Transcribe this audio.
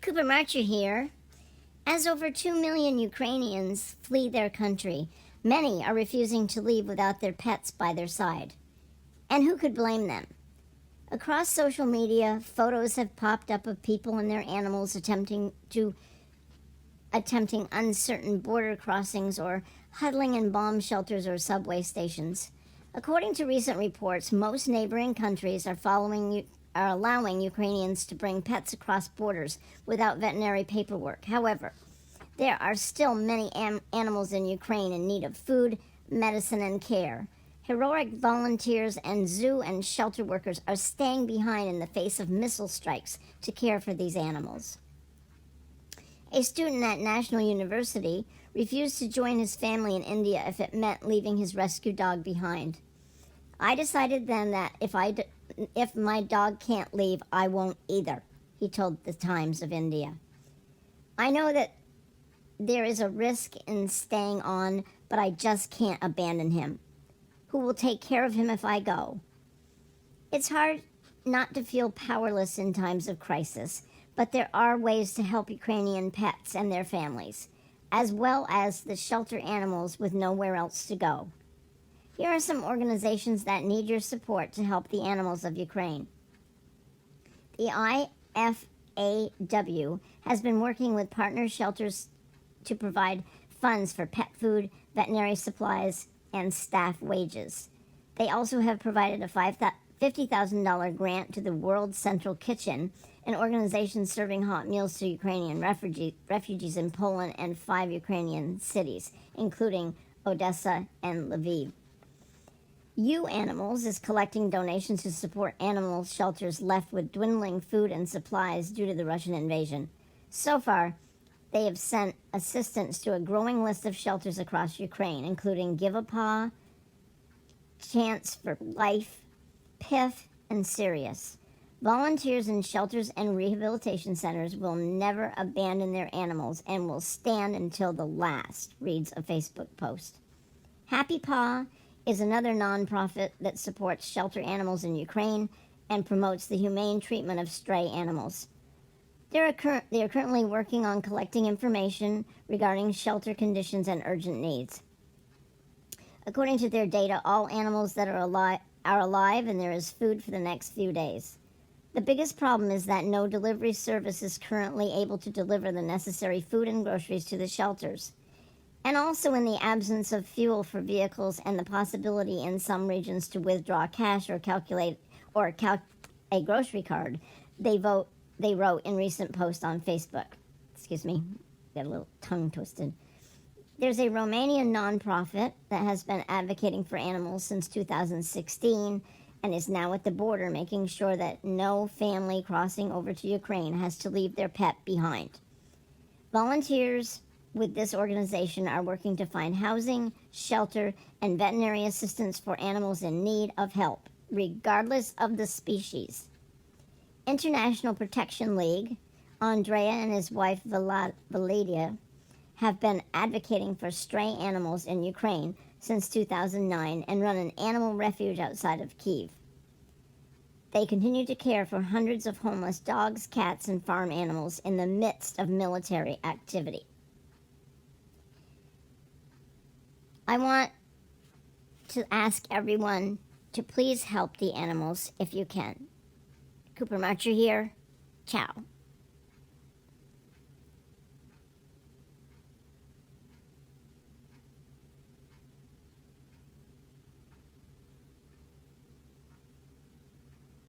Cooper Marcher here. As over 2 million Ukrainians flee their country, many are refusing to leave without their pets by their side. And who could blame them? Across social media, photos have popped up of people and their animals attempting uncertain border crossings or huddling in bomb shelters or subway stations. According to recent reports, most neighboring countries are allowing Ukrainians to bring pets across borders without veterinary paperwork. However, there are still many animals in Ukraine in need of food, medicine, and care. Heroic volunteers and zoo and shelter workers are staying behind in the face of missile strikes to care for these animals. A student at National University refused to join his family in India if it meant leaving his rescue dog behind. I decided then that if my dog can't leave, I won't either, he told the Times of India. I know that there is a risk in staying on, but I just can't abandon him. Who will take care of him if I go? It's hard not to feel powerless in times of crisis, but there are ways to help Ukrainian pets and their families, as well as the shelter animals with nowhere else to go. Here are some organizations that need your support to help the animals of Ukraine. The IFAW has been working with partner shelters to provide funds for pet food, veterinary supplies, and staff wages. They also have provided a $50,000 grant to the World Central Kitchen, an organization serving hot meals to Ukrainian refugees in Poland and 5 Ukrainian cities, including Odessa and Lviv. U Animals is collecting donations to support animal shelters left with dwindling food and supplies due to the Russian invasion. So far, they have sent assistance to a growing list of shelters across Ukraine, including Give a Paw, Chance for Life, PIF, and Sirius. Volunteers in shelters and rehabilitation centers will never abandon their animals and will stand until the last, reads a Facebook post. Happy Paw is another nonprofit that supports shelter animals in Ukraine and promotes the humane treatment of stray animals. They are currently working on collecting information regarding shelter conditions and urgent needs. According to their data, all animals that are alive and there is food for the next few days. The biggest problem is that no delivery service is currently able to deliver the necessary food and groceries to the shelters. And also, in the absence of fuel for vehicles and the possibility in some regions to withdraw cash or calculate a grocery card, they wrote in recent posts on Facebook. Excuse me, got a little tongue twisted. There's a Romanian nonprofit that has been advocating for animals since 2016 and is now at the border making sure that no family crossing over to Ukraine has to leave their pet behind. Volunteers with this organization are working to find housing, shelter, and veterinary assistance for animals in need of help, regardless of the species. International Protection League, Andrea and his wife Valadia, have been advocating for stray animals in Ukraine since 2009 and run an animal refuge outside of Kyiv. They continue to care for hundreds of homeless dogs, cats, and farm animals in the midst of military activity. I want to ask everyone to please help the animals if you can. Cooper Marcher here. Ciao.